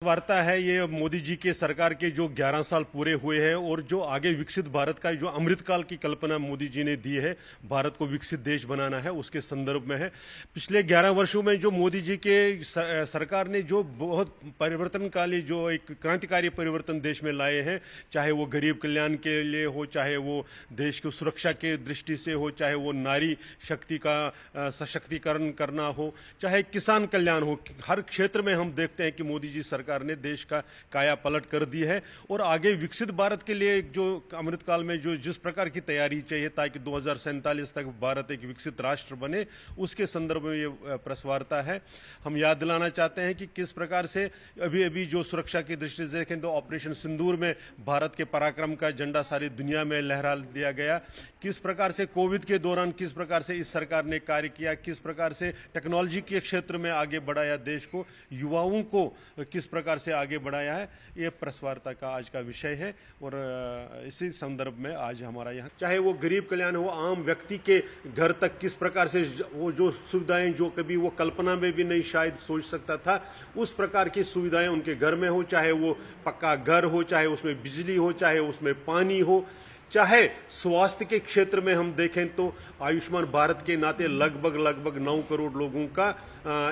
वार्ता है ये मोदी जी के सरकार के जो 11 साल पूरे हुए हैं और जो आगे विकसित भारत का जो अमृतकाल की कल्पना मोदी जी ने दी है, भारत को विकसित देश बनाना है, उसके संदर्भ में है। पिछले 11 वर्षों में जो मोदी जी के सरकार ने जो बहुत परिवर्तनकाली जो एक क्रांतिकारी परिवर्तन देश में लाए हैं, चाहे वो गरीब कल्याण के लिए हो, चाहे वो देश की सुरक्षा के दृष्टि से हो, चाहे वो नारी शक्ति का सशक्तिकरण करना हो, चाहे किसान कल्याण हो, हर क्षेत्र में हम देखते हैं कि मोदी जी सरकार ने देश का काया पलट कर दी है। और आगे विकसित भारत के लिए जो अमृतकाल में जो जिस प्रकार की तैयारी चाहिए ताकि 2047 तक भारत एक विकसित राष्ट्र बने, उसके संदर्भ में ये प्रेस वार्ता है। हम याद दिलाना चाहते हैं कि किस प्रकार से अभी जो सुरक्षा की दृष्टि से देखें तो ऑपरेशन सिंदूर में भारत के पराक्रम का झंडा सारी दुनिया में लहरा दिया गया। किस प्रकार से कोविड के दौरान किस प्रकार से इस सरकार ने कार्य किया, किस प्रकार से टेक्नोलॉजी के क्षेत्र में आगे बढ़ाया देश को, युवाओं को किस प्रकार से आगे बढ़ाया है, ये प्रेस वार्ता का आज का विषय है। और इसी संदर्भ में आज हमारा यहाँ चाहे वो गरीब कल्याण हो, आम व्यक्ति के घर तक किस प्रकार से वो जो सुविधाएं जो कभी वो कल्पना में भी नहीं शायद सोच सकता था, उस प्रकार की सुविधाएं उनके घर में हो, चाहे वो पक्का घर हो, चाहे उसमें बिजली हो, चाहे उसमें पानी हो, चाहे स्वास्थ्य के क्षेत्र में हम देखें तो आयुष्मान भारत के नाते लगभग 9 करोड़ लोगों का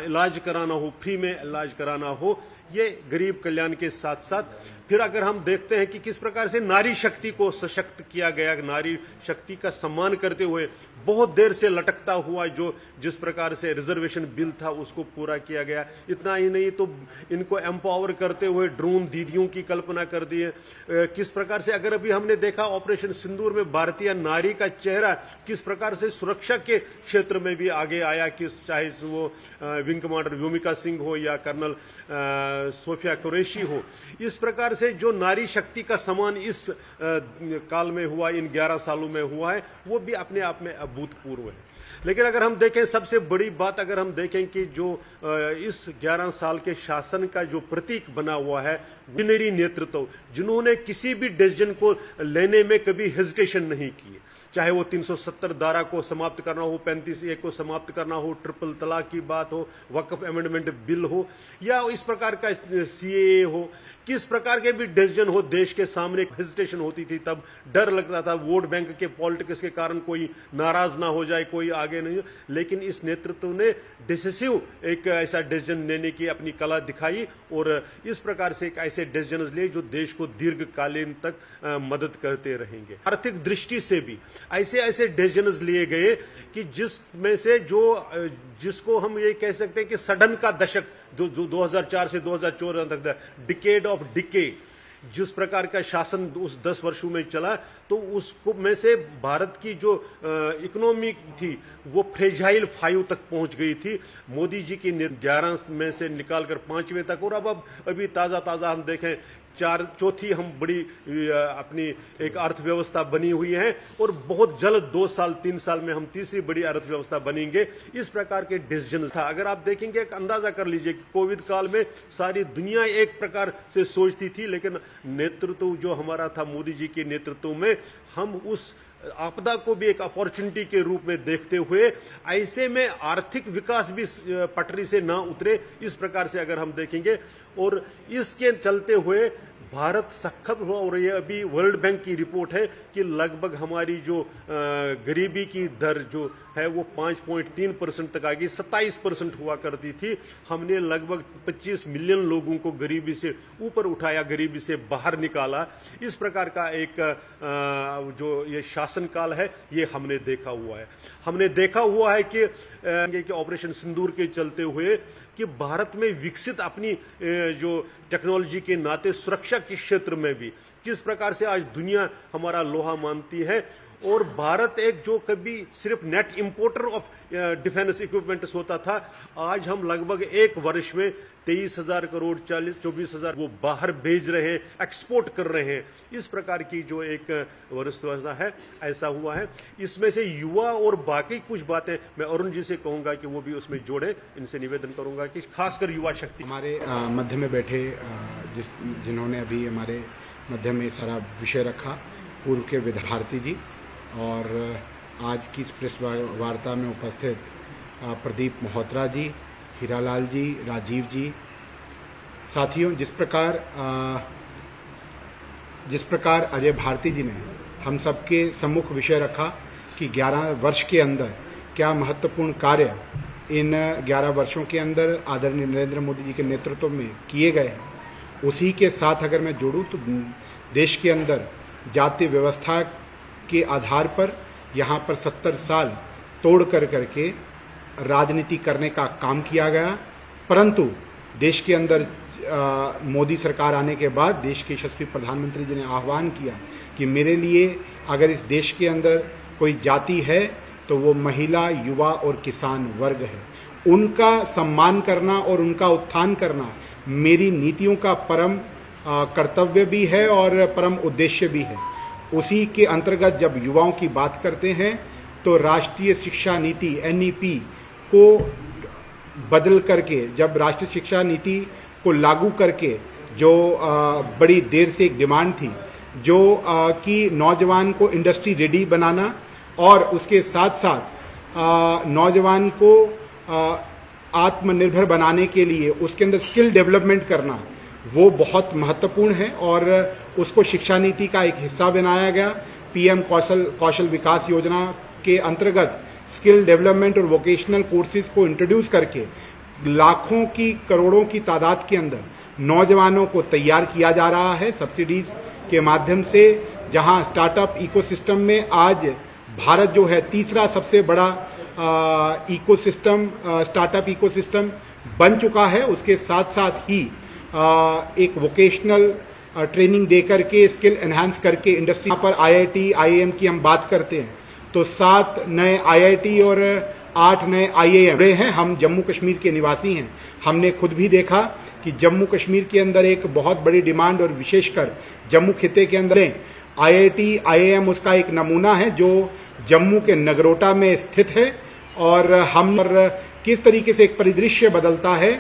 इलाज कराना हो, फ्री में इलाज कराना हो, ये गरीब कल्याण के साथ साथ फिर अगर हम देखते हैं कि किस प्रकार से नारी शक्ति को सशक्त किया गया, नारी शक्ति का सम्मान करते हुए बहुत देर से लटकता हुआ जो जिस प्रकार से रिजर्वेशन बिल था उसको पूरा किया गया। इतना ही नहीं तो इनको एम्पावर करते हुए ड्रोन दीदियों की कल्पना कर दी है। किस प्रकार से अगर अभी हमने देखा ऑपरेशन सिंदूर में भारतीय नारी का चेहरा किस प्रकार से सुरक्षा के क्षेत्र में भी आगे आया, किस चाहे वो विंग कमांडर व्योमिका सिंह हो या कर्नल सोफिया कुरैशी हो, इस प्रकार से जो नारी शक्ति का सम्मान इस काल में हुआ, इन 11 सालों में हुआ है, वो भी अपने आप में अभूतपूर्व है। लेकिन अगर हम देखें सबसे बड़ी बात अगर हम देखें कि जो इस 11 साल के शासन का जो प्रतीक बना हुआ है विजनरी नेतृत्व, जिन्होंने किसी भी डिसीजन को लेने में कभी हेजिटेशन नहीं की, चाहे वो 370 धारा को समाप्त करना हो, 35A को समाप्त करना हो, ट्रिपल तलाक की बात हो, वक्फ अमेंडमेंट बिल हो, या इस प्रकार का CAA हो, किस प्रकार के भी डिसीजन हो, देश के सामने हेजिटेशन होती थी, तब डर लगता था वोट बैंक के पॉलिटिक्स के कारण कोई नाराज ना हो जाए, कोई आगे नहीं। लेकिन इस नेतृत्व ने डिसिसिव एक ऐसा डिसीजन लेने की अपनी कला दिखाई और इस प्रकार से एक ऐसे डिसीजन लिए जो देश को दीर्घकालीन तक मदद करते रहेंगे। आर्थिक दृष्टि से भी ऐसे ऐसे डिसीजन लिए गए कि जिसमें से जिसको हम ये कह सकते हैं कि सडन का दशक जो 2004 से 2014 तक डिकेड ऑफ डिके, जिस प्रकार का शासन उस 10 वर्षों में चला, तो उसको में से भारत की जो इकोनॉमी थी वो फ्रेजाइल 5 तक पहुंच गई थी मोदी जी की 11 में से निकालकर 5वें तक। और अब अभी ताजा हम देखें चौथी हम बड़ी अपनी एक अर्थव्यवस्था बनी हुई है और बहुत जल्द 2 साल 3 साल में हम तीसरी बड़ी अर्थव्यवस्था बनेंगे। इस प्रकार के डिसीजन था। अगर आप देखेंगे एक अंदाजा कर लीजिए कि कोविड काल में सारी दुनिया एक प्रकार से सोचती थी, लेकिन नेतृत्व जो हमारा था मोदी जी के नेतृत्व में, हम उस आपदा को भी एक अपॉर्चुनिटी के रूप में देखते हुए ऐसे में आर्थिक विकास भी पटरी से ना उतरे, इस प्रकार से अगर हम देखेंगे। और इसके चलते हुए भारत सक्षम हुआ। और ये अभी वर्ल्ड बैंक की रिपोर्ट है कि लगभग हमारी जो गरीबी की दर जो है वो 5.3% तक आ गई, 27% हुआ करती थी। हमने लगभग 25 मिलियन लोगों को गरीबी से ऊपर उठाया, गरीबी से बाहर निकाला। इस प्रकार का एक जो ये शासनकाल है ये हमने देखा हुआ है। हमने देखा हुआ है कि ऑपरेशन सिंदूर के चलते हुए कि भारत में विकसित अपनी जो टेक्नोलॉजी के नाते सुरक्षा के क्षेत्र में भी किस प्रकार से आज दुनिया हमारा लोहा मानती है। और भारत एक जो कभी सिर्फ net importer of defence equipments होता था, आज हम लगभग एक वर्ष में 23,000 करोड़ 24,000 वो बाहर भेज रहे हैं, एक्सपोर्ट कर रहे हैं। इस प्रकार की जो एक व्यवस्था है ऐसा हुआ है। इसमें से युवा और बाकी कुछ बातें मैं अरुण जी से कहूंगा कि वो भी उसमें जोड़े। इनसे निवेदन करूंगा कि खासकर युवा शक्ति हमारे मध्य में बैठे जिन्होंने अभी हमारे मध्य में सारा विषय रखा, पूर्व के विद्यार्थी जी, और आज की इस प्रेस वार्ता में उपस्थित प्रदीप मल्होत्रा जी, हीरालाल जी, राजीव जी, साथियों, जिस प्रकार अजय भारती जी ने हम सबके सम्मुख विषय रखा कि 11 वर्ष के अंदर क्या महत्वपूर्ण कार्य इन 11 वर्षों के अंदर आदरणीय नरेंद्र मोदी जी के नेतृत्व में किए गए हैं, उसी के साथ अगर मैं जोड़ूं तो देश के अंदर जाति व्यवस्था के आधार पर यहाँ पर 70 साल तोड़ करके राजनीति करने का काम किया गया। परंतु देश के अंदर मोदी सरकार आने के बाद देश के यशस्वी प्रधानमंत्री जी ने आह्वान किया कि मेरे लिए अगर इस देश के अंदर कोई जाति है तो वो महिला, युवा और किसान वर्ग है। उनका सम्मान करना और उनका उत्थान करना मेरी नीतियों का परम कर्तव्य भी है और परम उद्देश्य भी है। उसी के अंतर्गत जब युवाओं की बात करते हैं तो राष्ट्रीय शिक्षा नीति NEP को बदल करके, जब राष्ट्रीय शिक्षा नीति को लागू करके जो बड़ी देर से एक डिमांड थी जो कि नौजवान को इंडस्ट्री रेडी बनाना और उसके साथ साथ नौजवान को आत्मनिर्भर बनाने के लिए उसके अंदर स्किल डेवलपमेंट करना, वो बहुत महत्वपूर्ण है और उसको शिक्षा नीति का एक हिस्सा बनाया गया। PM कौशल विकास योजना के अंतर्गत स्किल डेवलपमेंट और वोकेशनल कोर्सेज को इंट्रोड्यूस करके लाखों की करोड़ों की तादाद के अंदर नौजवानों को तैयार किया जा रहा है सब्सिडीज के माध्यम से। जहां स्टार्टअप इकोसिस्टम में आज भारत जो है तीसरा सबसे बड़ा इकोसिस्टम, स्टार्टअप इकोसिस्टम बन चुका है। उसके साथ साथ ही एक वोकेशनल ट्रेनिंग दे करके, स्किल एनहांस करके इंडस्ट्री पर IIT, IIM की हम बात करते हैं तो 7 नए IIT और 8 नए IIM हैं। हम जम्मू कश्मीर के निवासी हैं। हमने खुद भी देखा कि जम्मू कश्मीर के अंदर एक बहुत बड़ी डिमांड और विशेषकर जम्मू खिते के अंदर IIT, IIM उसका एक नमूना है जो जम्मू के नगरोटा में स्थित है। और हम किस तरीके से एक परिदृश्य बदलता है,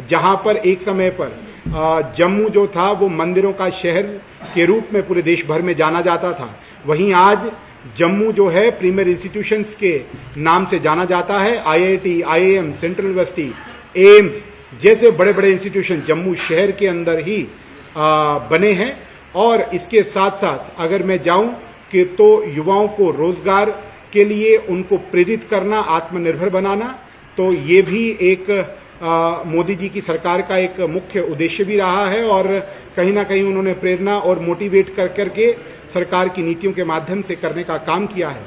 जहां पर एक समय पर जम्मू जो था वो मंदिरों का शहर के रूप में पूरे देश भर में जाना जाता था, वहीं आज जम्मू जो है प्रीमियर इंस्टीट्यूशंस के नाम से जाना जाता है। IIT, IIM, central university, AIIMS जैसे बड़े बड़े इंस्टीट्यूशन जम्मू शहर के अंदर ही बने हैं। और इसके साथ साथ अगर मैं जाऊं कि तो युवाओं को रोजगार के लिए उनको प्रेरित करना, आत्मनिर्भर बनाना, तो ये भी एक मोदी जी की सरकार का एक मुख्य उद्देश्य भी रहा है और कहीं ना कहीं उन्होंने प्रेरणा और मोटिवेट कर करके सरकार की नीतियों के माध्यम से करने का काम किया है।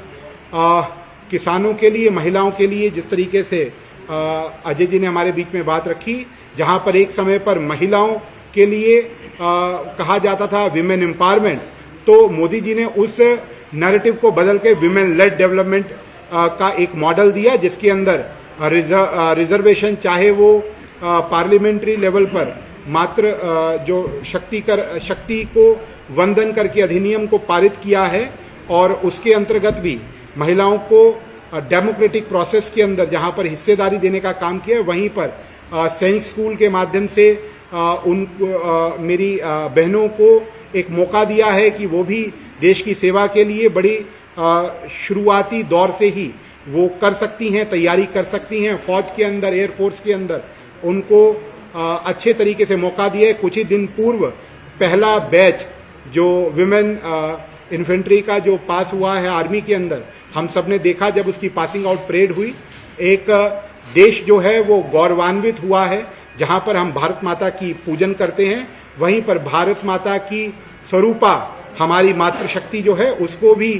किसानों के लिए, महिलाओं के लिए जिस तरीके से अजय जी ने हमारे बीच में बात रखी, जहां पर एक समय पर महिलाओं के लिए कहा जाता था विमेन एम्पावरमेंट, तो मोदी जी ने उस नैरेटिव को बदल के विमेन लेड डेवलपमेंट का एक मॉडल दिया, जिसके अंदर रिजर्वेशन चाहे वो पार्लियामेंट्री लेवल पर मात्र जो शक्ति को वंदन करके अधिनियम को पारित किया है और उसके अंतर्गत भी महिलाओं को डेमोक्रेटिक प्रोसेस के अंदर जहां पर हिस्सेदारी देने का काम किया है, वहीं पर सैनिक स्कूल के माध्यम से मेरी बहनों को एक मौका दिया है कि वो भी देश की सेवा के लिए बड़ी शुरुआती दौर से ही वो कर सकती हैं, तैयारी कर सकती हैं। फौज के अंदर, एयरफोर्स के अंदर उनको अच्छे तरीके से मौका दिया है। कुछ ही दिन पूर्व पहला बैच जो विमेन इन्फेंट्री का जो पास हुआ है आर्मी के अंदर, हम सब ने देखा जब उसकी पासिंग आउट परेड हुई। एक देश जो है वो गौरवान्वित हुआ है, जहां पर हम भारत माता की पूजन करते हैं, वहीं पर भारत माता की स्वरूपा हमारी मातृशक्ति जो है उसको भी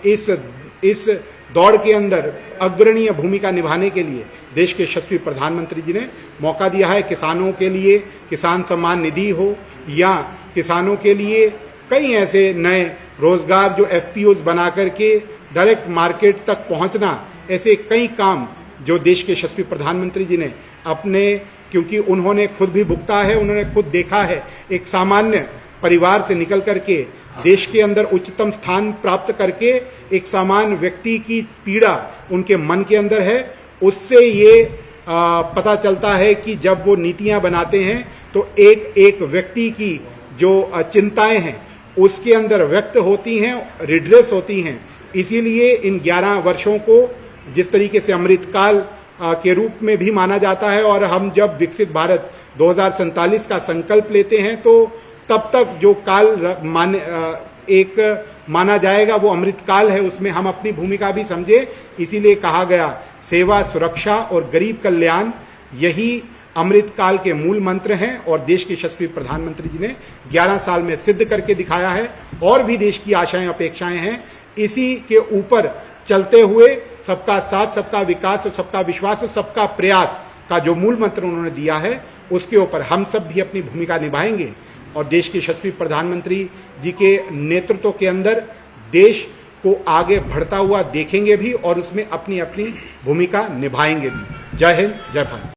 इस दौड़ के अंदर अग्रणीय भूमिका निभाने के लिए देश के यशस्वी प्रधानमंत्री जी ने मौका दिया है। किसानों के लिए किसान सम्मान निधि हो या किसानों के लिए कई ऐसे नए रोजगार जो FPOs बना करके डायरेक्ट मार्केट तक पहुंचना, ऐसे कई काम जो देश के यशस्वी प्रधानमंत्री जी ने अपने, क्योंकि उन्होंने खुद भी भुगता है, उन्होंने खुद देखा है, एक सामान्य परिवार से निकल करके देश के अंदर उच्चतम स्थान प्राप्त करके एक सामान्य व्यक्ति की पीड़ा उनके मन के अंदर है। उससे ये पता चलता है कि जब वो नीतियां बनाते हैं तो एक एक व्यक्ति की जो चिंताएं हैं उसके अंदर व्यक्त होती हैं, रिड्रेस होती हैं। इसीलिए इन 11 वर्षों को जिस तरीके से अमृतकाल के रूप में भी माना जाता है और हम जब विकसित भारत 2047 का संकल्प लेते हैं तो तब तक जो काल माना जाएगा वो अमृत काल है, उसमें हम अपनी भूमिका भी समझे। इसीलिए कहा गया सेवा, सुरक्षा और गरीब कल्याण यही अमृत काल के मूल मंत्र हैं और देश के यशस्वी प्रधानमंत्री जी ने 11 साल में सिद्ध करके दिखाया है। और भी देश की आशाएं अपेक्षाएं हैं, इसी के ऊपर चलते हुए सबका साथ, सबका विकास और सबका विश्वास और सबका प्रयास का जो मूल मंत्र उन्होंने दिया है उसके ऊपर हम सब भी अपनी भूमिका निभाएंगे और देश के यशस्वी प्रधानमंत्री जी के नेतृत्व के अंदर देश को आगे बढ़ता हुआ देखेंगे भी और उसमें अपनी अपनी भूमिका निभाएंगे भी। जय हिंद, जय भारत।